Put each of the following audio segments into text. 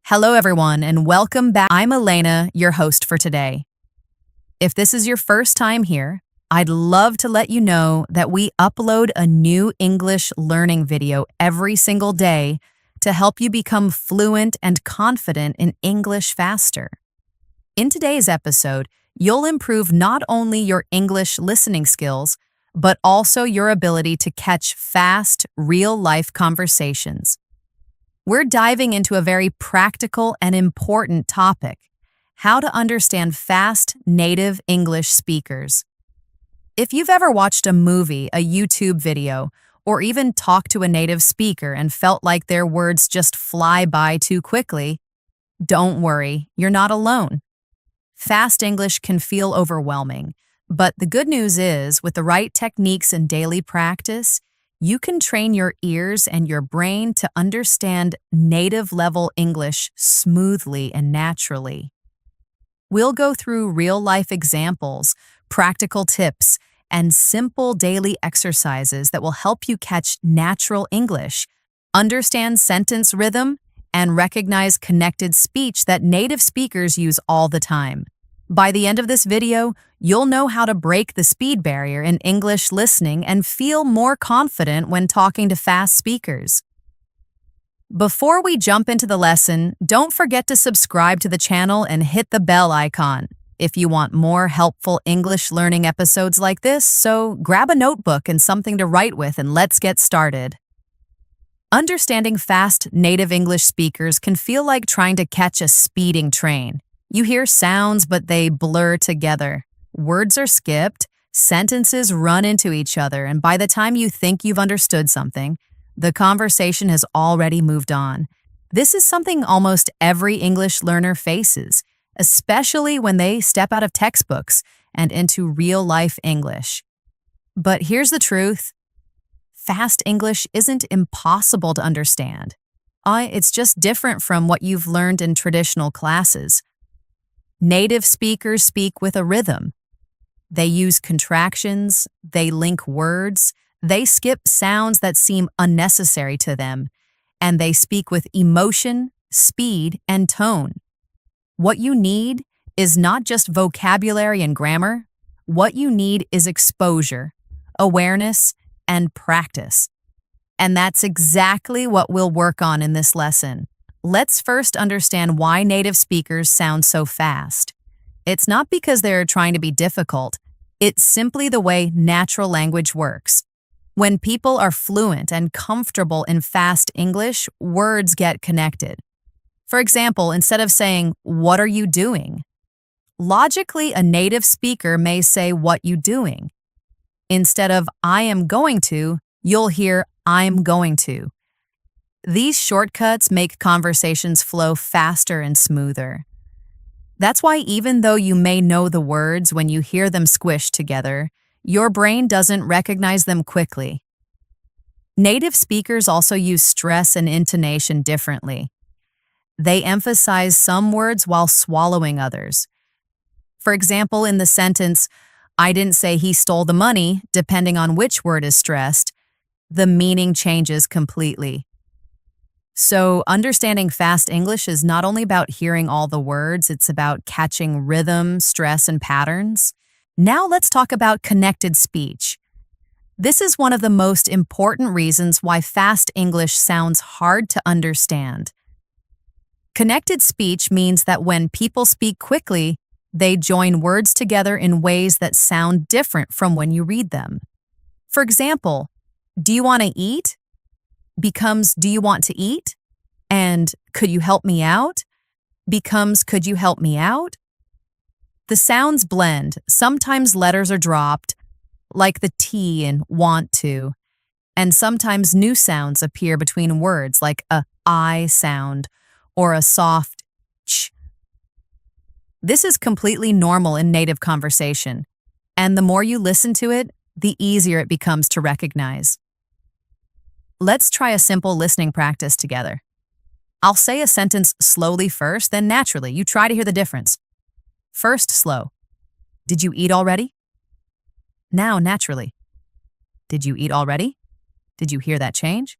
Hello, everyone, and welcome back. I'm Elena, your host for today. If this is your first time here, I'd love to let you know that we upload a new English learning video every single day to help you become fluent and confident in English faster. In today's episode, you'll improve not only your English listening skills, but also your ability to catch fast, real-life conversations. We're diving into a very practical and important topic: how to understand fast native English speakers. If you've ever watched a movie, a YouTube video, or even talked to a native speaker and felt like their words just fly by too quickly, don't worry, you're not alone. Fast English can feel overwhelming, but the good news is, with the right techniques and daily practice, you can train your ears and your brain to understand native-level English smoothly and naturally. We'll go through real-life examples, practical tips, and simple daily exercises that will help you catch natural English, understand sentence rhythm, and recognize connected speech that native speakers use all the time. By the end of this video, you'll know how to break the speed barrier in English listening and feel more confident when talking to fast speakers. Before we jump into the lesson, don't forget to subscribe to the channel and hit the bell icon if you want more helpful English learning episodes like this, so grab a notebook and something to write with and let's get started. Understanding fast native English speakers can feel like trying to catch a speeding train. You hear sounds, but they blur together. Words are skipped, sentences run into each other, and by the time you think you've understood something, the conversation has already moved on. This is something almost every English learner faces, especially when they step out of textbooks and into real-life English. But here's the truth: fast English isn't impossible to understand. It's just different from what you've learned in traditional classes. Native speakers speak with a rhythm. They use contractions, they link words, they skip sounds that seem unnecessary to them, and they speak with emotion, speed, and tone. What you need is not just vocabulary and grammar. What you need is exposure, awareness, and practice. And that's exactly what we'll work on in this lesson. Let's first understand why native speakers sound so fast. It's not because they're trying to be difficult. It's simply the way natural language works. When people are fluent and comfortable in fast English, words get connected. For example, instead of saying, "What are you doing?" logically, a native speaker may say, "What you doing?" Instead of "I am going to," you'll hear "I'm going to." These shortcuts make conversations flow faster and smoother. That's why even though you may know the words, when you hear them squished together, your brain doesn't recognize them quickly. Native speakers also use stress and intonation differently. They emphasize some words while swallowing others. For example, in the sentence, "I didn't say he stole the money," depending on which word is stressed, the meaning changes completely. So, understanding fast English is not only about hearing all the words, it's about catching rhythm, stress, and patterns. Now let's talk about connected speech. This is one of the most important reasons why fast English sounds hard to understand. Connected speech means that when people speak quickly, they join words together in ways that sound different from when you read them. For example, "Do you want to eat?" becomes "Do you want to eat?" and "Could you help me out?" becomes "Could you help me out?" The sounds blend. Sometimes letters are dropped, like the T in "want to," and sometimes new sounds appear between words, like a I sound or a soft ch. This is completely normal in native conversation, and the more you listen to it, the easier it becomes to recognize. Let's try a simple listening practice together. I'll say a sentence slowly first, then naturally. You try to hear the difference. First, slow. "Did you eat already?" Now, naturally. "Did you eat already?" Did you hear that change?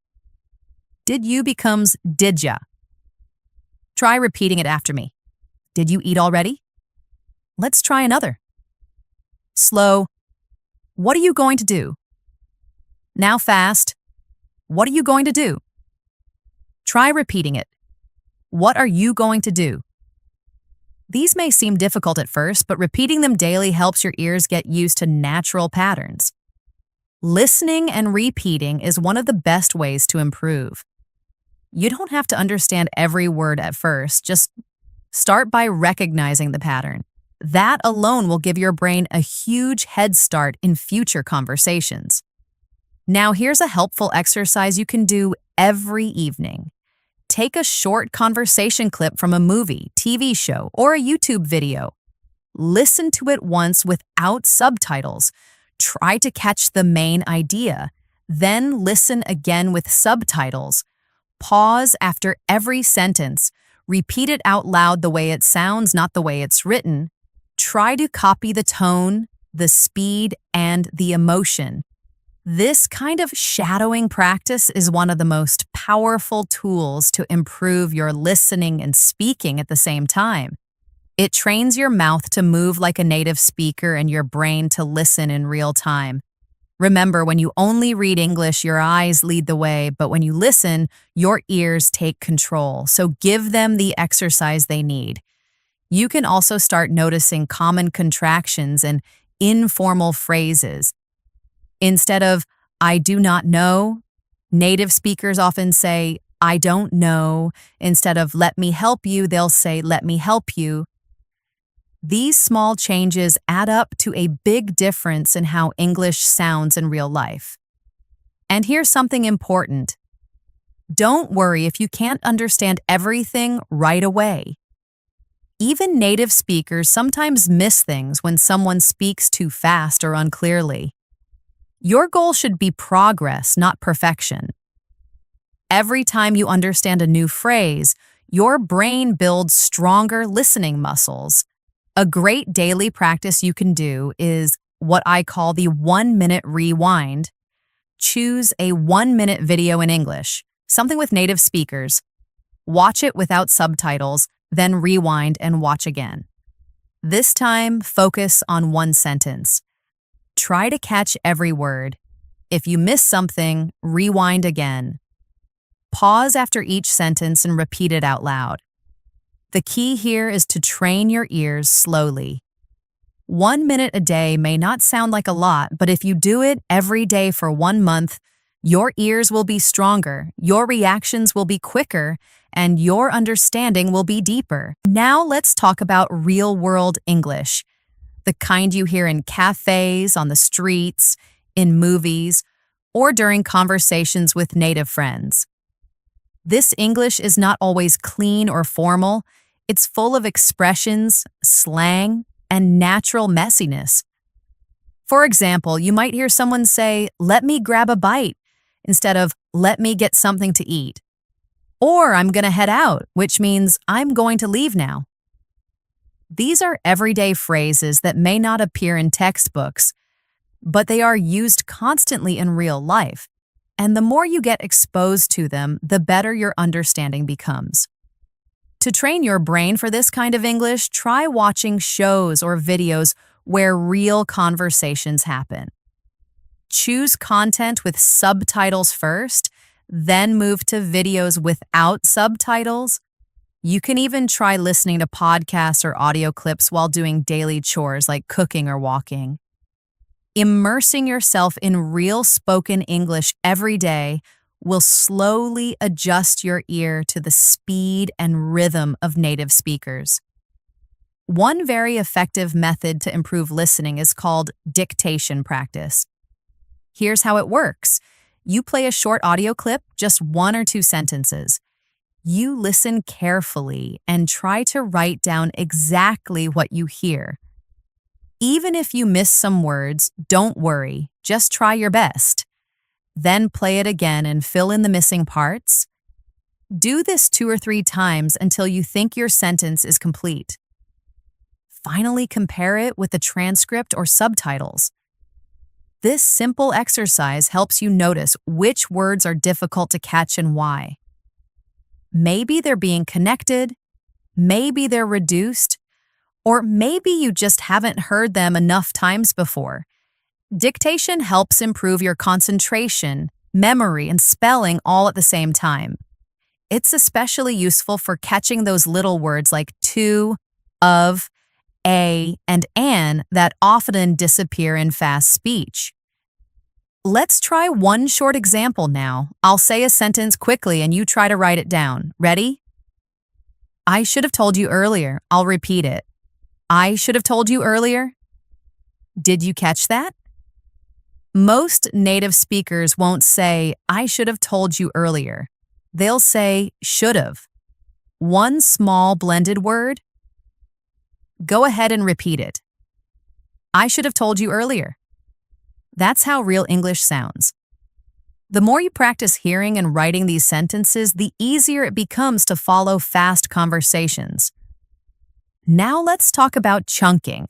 Did you becomes did ya. Try repeating it after me. Did you eat already? Let's try another. Slow. What are you going to do? Now fast. What are you going to do? Try repeating it. What are you going to do? These may seem difficult at first, but repeating them daily helps your ears get used to natural patterns. Listening and repeating is one of the best ways to improve. You don't have to understand every word at first, just start by recognizing the pattern. That alone will give your brain a huge head start in future conversations. Now here's a helpful exercise you can do every evening. Take a short conversation clip from a movie, TV show, or a YouTube video. Listen to it once without subtitles. Try to catch the main idea. Then listen again with subtitles. Pause after every sentence. Repeat it out loud the way it sounds, not the way it's written. Try to copy the tone, the speed, and the emotion. This kind of shadowing practice is one of the most powerful tools to improve your listening and speaking at the same time. It trains your mouth to move like a native speaker and your brain to listen in real time. Remember, when you only read English, your eyes lead the way, but when you listen, your ears take control. So give them the exercise they need. You can also start noticing common contractions and informal phrases. Instead of, I do not know, native speakers often say, I don't know. Instead of, let me help you, they'll say, let me help you. These small changes add up to a big difference in how English sounds in real life. And here's something important. Don't worry if you can't understand everything right away. Even native speakers sometimes miss things when someone speaks too fast or unclearly. Your goal should be progress, not perfection. Every time you understand a new phrase, your brain builds stronger listening muscles. A great daily practice you can do is what I call the 1-minute rewind. Choose a 1-minute video in English, something with native speakers. Watch it without subtitles, then rewind and watch again. This time, focus on one sentence. Try to catch every word. If you miss something, rewind again. Pause after each sentence and repeat it out loud. The key here is to train your ears slowly. 1 minute a day may not sound like a lot, but if you do it every day for 1 month, your ears will be stronger, your reactions will be quicker, and your understanding will be deeper. Now let's talk about real-world English, the kind you hear in cafes, on the streets, in movies, or during conversations with native friends. This English is not always clean or formal. It's full of expressions, slang, and natural messiness. For example, you might hear someone say, "Let me grab a bite," instead of, "Let me get something to eat." Or, "I'm gonna head out," which means, "I'm going to leave now." These are everyday phrases that may not appear in textbooks, but they are used constantly in real life. And the more you get exposed to them, the better your understanding becomes. To train your brain for this kind of English, try watching shows or videos where real conversations happen. Choose content with subtitles first, then move to videos without subtitles. You can even try listening to podcasts or audio clips while doing daily chores like cooking or walking. Immersing yourself in real spoken English every day will slowly adjust your ear to the speed and rhythm of native speakers. One very effective method to improve listening is called dictation practice. Here's how it works. You play a short audio clip, just 1 or 2 sentences. You listen carefully and try to write down exactly what you hear. Even if you miss some words, don't worry, just try your best. Then play it again and fill in the missing parts. Do this 2 or 3 times until you think your sentence is complete. Finally, compare it with the transcript or subtitles. This simple exercise helps you notice which words are difficult to catch and why. Maybe they're being connected, maybe they're reduced, or maybe you just haven't heard them enough times before. Dictation helps improve your concentration, memory, and spelling all at the same time. It's especially useful for catching those little words like to, of, a, and an that often disappear in fast speech. Let's try one short example now. I'll say a sentence quickly and you try to write it down. Ready? I should have told you earlier. I'll repeat it. I should have told you earlier. Did you catch that? Most native speakers won't say, I should have told you earlier. They'll say, should have. One small blended word. Go ahead and repeat it. I should have told you earlier. That's how real English sounds. The more you practice hearing and writing these sentences, the easier it becomes to follow fast conversations. Now let's talk about chunking,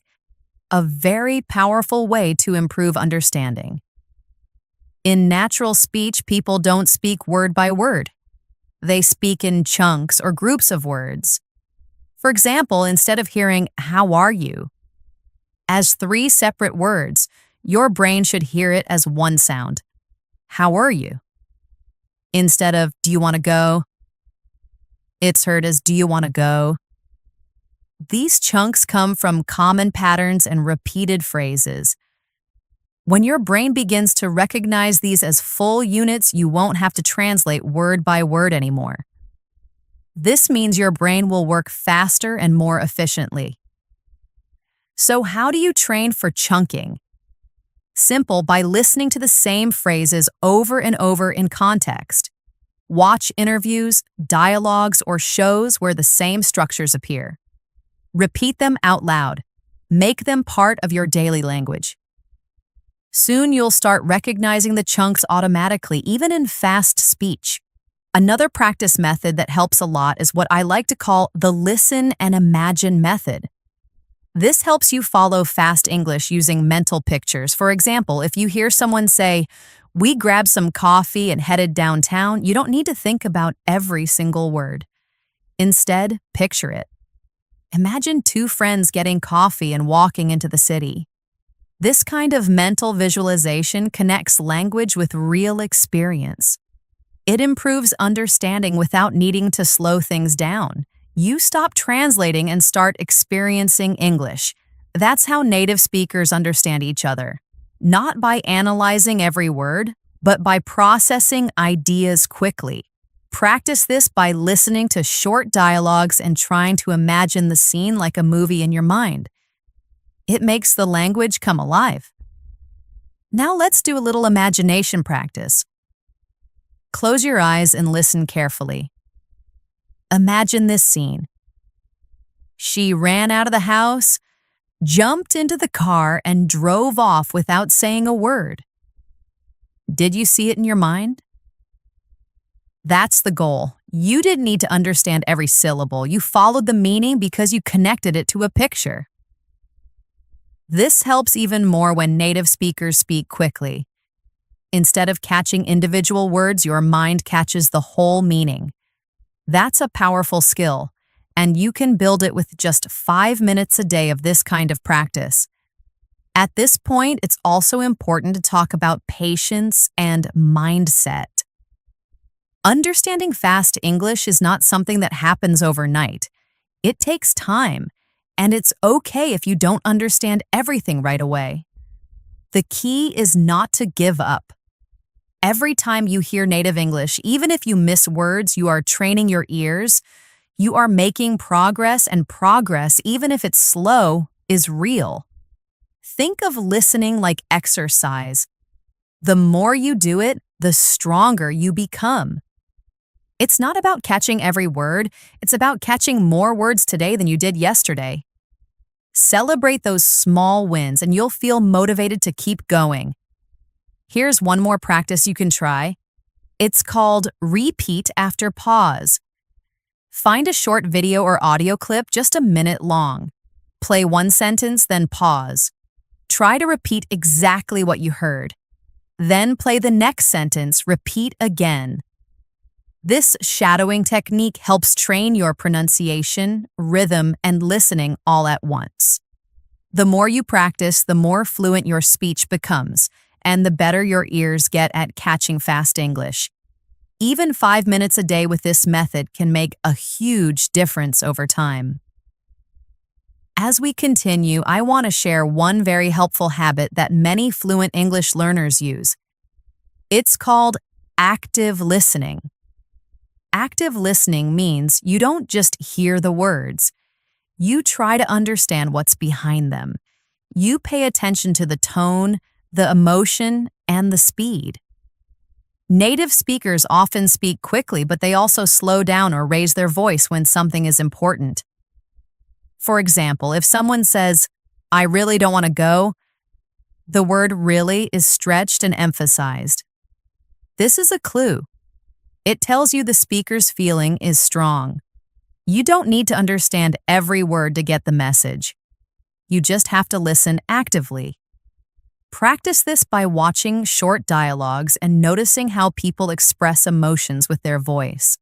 a very powerful way to improve understanding. In natural speech, people don't speak word by word. They speak in chunks or groups of words. For example, instead of hearing, how are you? As 3 separate words, your brain should hear it as one sound. How are you? Instead of, do you want to go? It's heard as, do you want to go? These chunks come from common patterns and repeated phrases. When your brain begins to recognize these as full units, you won't have to translate word by word anymore. This means your brain will work faster and more efficiently. So how do you train for chunking? Simple, by listening to the same phrases over and over in context. Watch interviews, dialogues, or shows where the same structures appear. Repeat them out loud. Make them part of your daily language. Soon you'll start recognizing the chunks automatically, even in fast speech. Another practice method that helps a lot is what I like to call the listen and imagine method. This helps you follow fast English using mental pictures. For example, if you hear someone say, we grabbed some coffee and headed downtown, you don't need to think about every single word. Instead, picture it. Imagine 2 friends getting coffee and walking into the city. This kind of mental visualization connects language with real experience. It improves understanding without needing to slow things down. You stop translating and start experiencing English. That's how native speakers understand each other. Not by analyzing every word, but by processing ideas quickly. Practice this by listening to short dialogues and trying to imagine the scene like a movie in your mind. It makes the language come alive. Now let's do a little imagination practice. Close your eyes and listen carefully. Imagine this scene. She ran out of the house, jumped into the car, and drove off without saying a word. Did you see it in your mind? That's the goal. You didn't need to understand every syllable. You followed the meaning because you connected it to a picture. This helps even more when native speakers speak quickly. Instead of catching individual words, your mind catches the whole meaning. That's a powerful skill, and you can build it with just 5 minutes a day of this kind of practice. At this point, it's also important to talk about patience and mindset. Understanding fast English is not something that happens overnight. It takes time, and it's okay if you don't understand everything right away. The key is not to give up. Every time you hear native English, even if you miss words, you are training your ears. You are making progress, and progress, even if it's slow, is real. Think of listening like exercise. The more you do it, the stronger you become. It's not about catching every word. It's about catching more words today than you did yesterday. Celebrate those small wins, and you'll feel motivated to keep going. Here's one more practice you can try. It's called repeat after pause. Find a short video or audio clip just a minute long. Play one sentence, then pause. Try to repeat exactly what you heard. Then play the next sentence, repeat again. This shadowing technique helps train your pronunciation, rhythm, and listening all at once. The more you practice, the more fluent your speech becomes, and the better your ears get at catching fast English. Even 5 minutes a day with this method can make a huge difference over time. As we continue, I want to share one very helpful habit that many fluent English learners use. It's called active listening. Active listening means you don't just hear the words. You try to understand what's behind them. You pay attention to the tone, the emotion, and the speed. Native speakers often speak quickly, but they also slow down or raise their voice when something is important. For example, if someone says, "I really don't want to go," the word really is stretched and emphasized. This is a clue. It tells you the speaker's feeling is strong. You don't need to understand every word to get the message. You just have to listen actively. Practice this by watching short dialogues and noticing how people express emotions with their voice.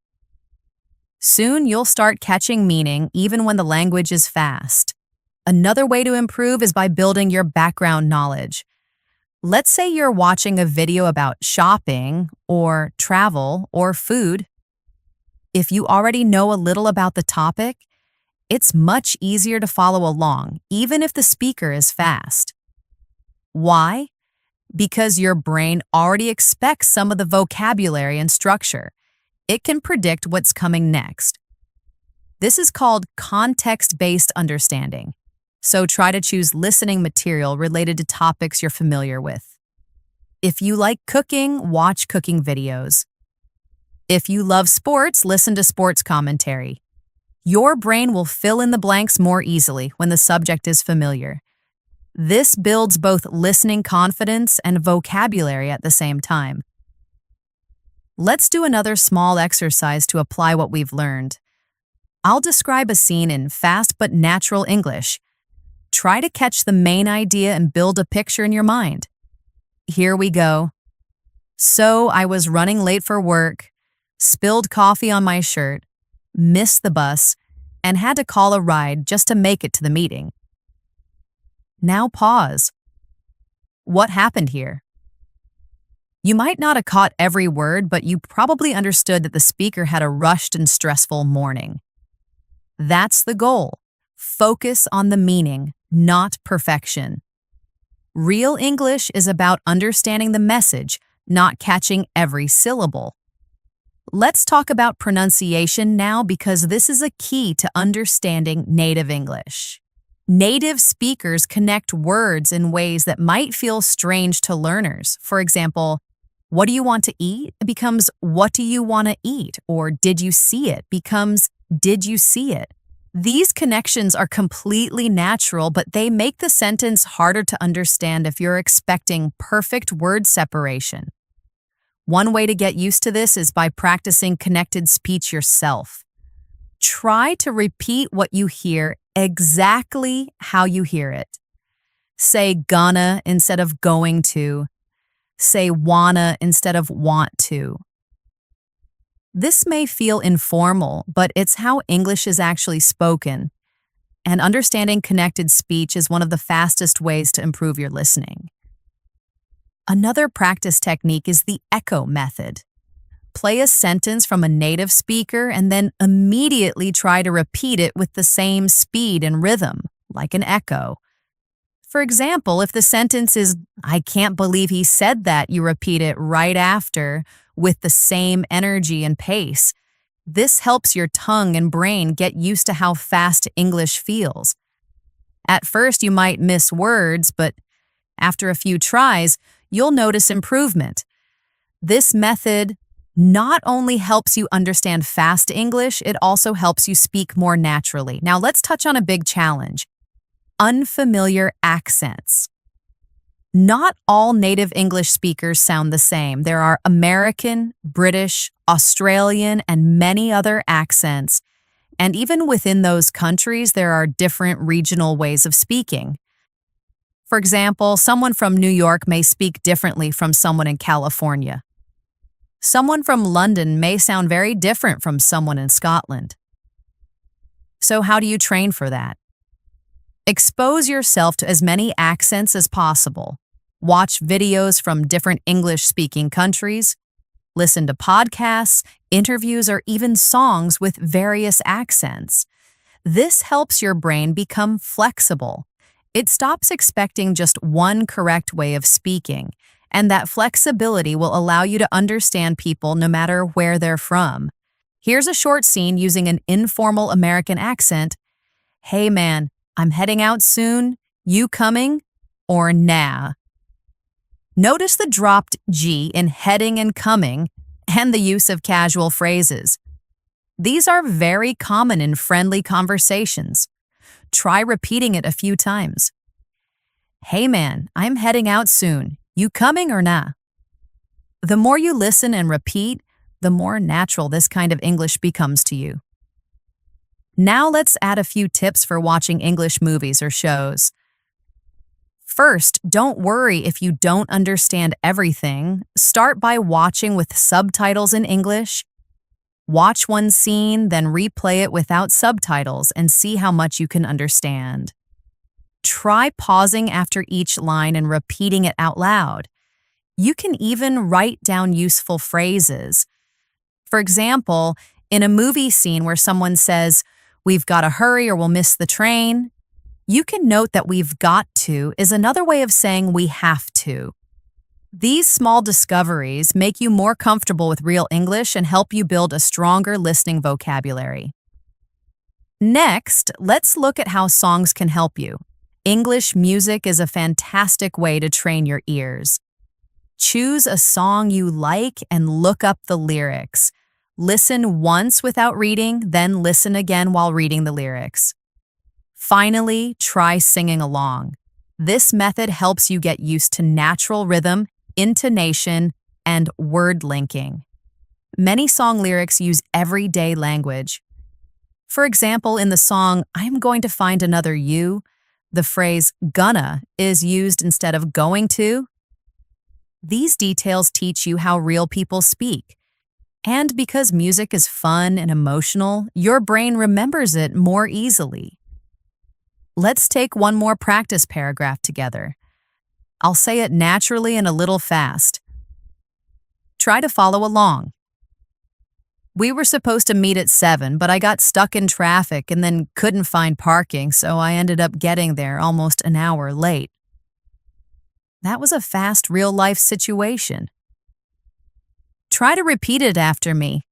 Soon you'll start catching meaning even when the language is fast. Another way to improve is by building your background knowledge. Let's say you're watching a video about shopping or travel or food. If you already know a little about the topic, it's much easier to follow along, even if the speaker is fast. Why? Because your brain already expects some of the vocabulary and structure. It can predict what's coming next. This is called context-based understanding. So try to choose listening material related to topics you're familiar with. If you like cooking, watch cooking videos. If you love sports, listen to sports commentary. Your brain will fill in the blanks more easily when the subject is familiar. This builds both listening confidence and vocabulary at the same time. Let's do another small exercise to apply what we've learned. I'll describe a scene in fast but natural English. Try to catch the main idea and build a picture in your mind. Here we go. So I was running late for work, spilled coffee on my shirt, missed the bus, and had to call a ride just to make it to the meeting. Now pause. What happened here? You might not have caught every word, but you probably understood that the speaker had a rushed and stressful morning. That's the goal. Focus on the meaning, not perfection. Real English is about understanding the message, not catching every syllable. Let's talk about pronunciation now because this is a key to understanding native English. Native speakers connect words in ways that might feel strange to learners. For example, what do you want to eat? It becomes, what do you want to eat? Or did you see it? Becomes, did you see it? These connections are completely natural, but they make the sentence harder to understand if you're expecting perfect word separation. One way to get used to this is by practicing connected speech yourself. Try to repeat what you hear exactly how you hear it. Say gonna instead of going to. Say wanna instead of want to. This may feel informal, but it's how English is actually spoken. And understanding connected speech is one of the fastest ways to improve your listening. Another practice technique is the echo method. Play a sentence from a native speaker and then immediately try to repeat it with the same speed and rhythm, like an echo. For example, if the sentence is, "I can't believe he said that," you repeat it right after with the same energy and pace. This helps your tongue and brain get used to how fast English feels. At first, you might miss words, but after a few tries, you'll notice improvement. This method not only helps you understand fast English, it also helps you speak more naturally. Now let's touch on a big challenge: unfamiliar accents. Not all native English speakers sound the same. There are American, British, Australian, and many other accents. And even within those countries, there are different regional ways of speaking. For example, someone from New York may speak differently from someone in California. Someone from London may sound very different from someone in Scotland. So how do you train for that? Expose yourself to as many accents as possible. Watch videos from different English-speaking countries. Listen to podcasts, interviews, or even songs with various accents. This helps your brain become flexible. It stops expecting just one correct way of speaking, and that flexibility will allow you to understand people no matter where they're from. Here's a short scene using an informal American accent. Hey man, I'm heading out soon. You coming? Or nah? Notice the dropped G in heading and coming and the use of casual phrases. These are very common in friendly conversations. Try repeating it a few times. Hey man, I'm heading out soon. You coming or nah? The more you listen and repeat, the more natural this kind of English becomes to you. Now let's add a few tips for watching English movies or shows. First, don't worry if you don't understand everything. Start by watching with subtitles in English. Watch one scene, then replay it without subtitles and see how much you can understand. Try pausing after each line and repeating it out loud. You can even write down useful phrases. For example, in a movie scene where someone says, "We've got to hurry or we'll miss the train," you can note that "we've got to" is another way of saying "we have to." These small discoveries make you more comfortable with real English and help you build a stronger listening vocabulary. Next, let's look at how songs can help you. English music is a fantastic way to train your ears. Choose a song you like and look up the lyrics. Listen once without reading, then listen again while reading the lyrics. Finally, try singing along. This method helps you get used to natural rhythm, intonation, and word linking. Many song lyrics use everyday language. For example, in the song "I'm Going to Find Another You," the phrase "gonna" is used instead of "going to." These details teach you how real people speak. And because music is fun and emotional, your brain remembers it more easily. Let's take one more practice paragraph together. I'll say it naturally and a little fast. Try to follow along. We were supposed to meet at 7, but I got stuck in traffic and then couldn't find parking, so I ended up getting there almost an hour late. That was a fast, real-life situation. Try to repeat it after me.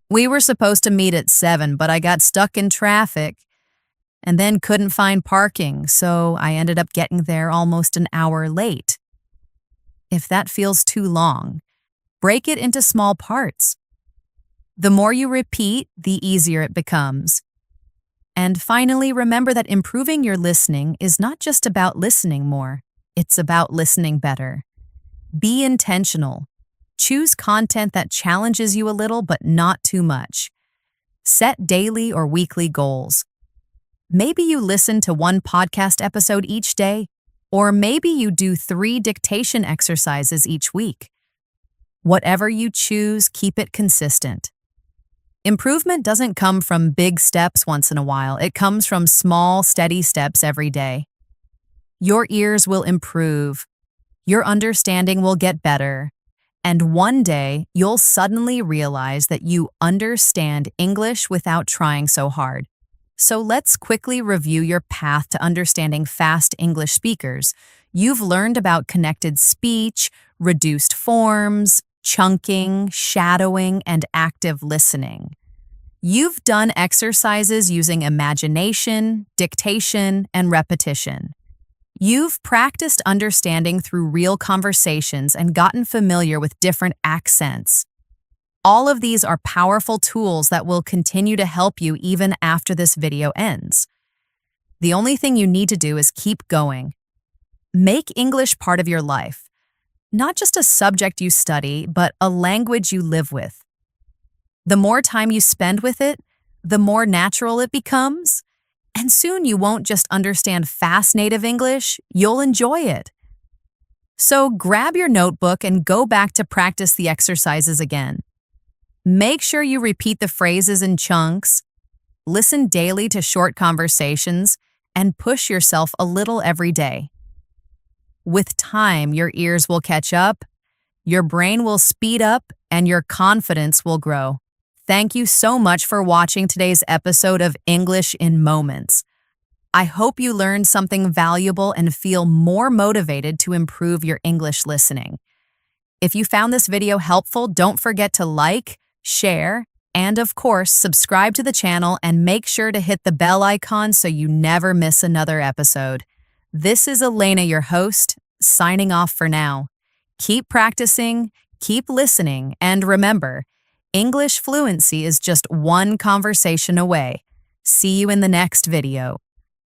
We were supposed to meet at 7, but I got stuck in traffic and then couldn't find parking, so I ended up getting there almost an hour late. If that feels too long, break it into small parts. The more you repeat, the easier it becomes. And finally, remember that improving your listening is not just about listening more, it's about listening better. Be intentional. Choose content that challenges you a little but not too much. Set daily or weekly goals. Maybe you listen to one podcast episode each day, or maybe you do 3 dictation exercises each week. Whatever you choose, keep it consistent. Improvement doesn't come from big steps once in a while. It comes from small, steady steps every day. Your ears will improve. Your understanding will get better. And one day, you'll suddenly realize that you understand English without trying so hard. So let's quickly review your path to understanding fast English speakers. You've learned about connected speech, reduced forms, chunking, shadowing, and active listening. You've done exercises using imagination, dictation, and repetition. You've practiced understanding through real conversations and gotten familiar with different accents. All of these are powerful tools that will continue to help you even after this video ends. The only thing you need to do is keep going. Make English part of your life. Not just a subject you study, but a language you live with. The more time you spend with it, the more natural it becomes, and soon you won't just understand fast native English, you'll enjoy it. So grab your notebook and go back to practice the exercises again. Make sure you repeat the phrases in chunks, listen daily to short conversations, and push yourself a little every day. With time, your ears will catch up, your brain will speed up, and your confidence will grow. Thank you so much for watching today's episode of English in Moments. I hope you learned something valuable and feel more motivated to improve your English listening. If you found this video helpful, don't forget to like, share, and of course, subscribe to the channel and make sure to hit the bell icon so you never miss another episode. This is Elena, your host, signing off for now. Keep practicing, keep listening, and remember, English fluency is just one conversation away. See you in the next video.